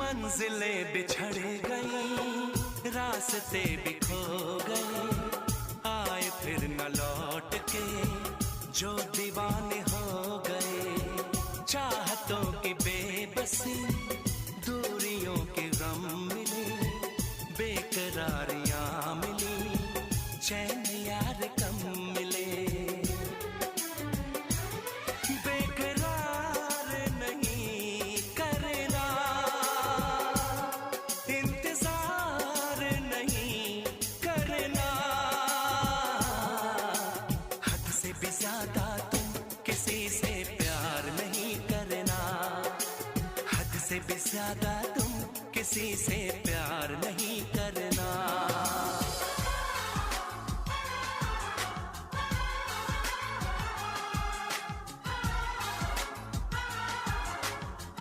मंजिलें बिछड़ गई, रास्ते भी खो गए, आए फिर न लौट के जो दीवाने हो गए। चाहतों की बेबसी, दूरियों के गम मिले, बेकरारियां मिली, चैन यार कम मिले। बेकरार नहीं करना, इंतजार नहीं करना, हद से भी ज्यादा तुम किसी से प्यार नहीं करना, हद से भी ज्यादा तुम किसी से प्यार नहीं करना।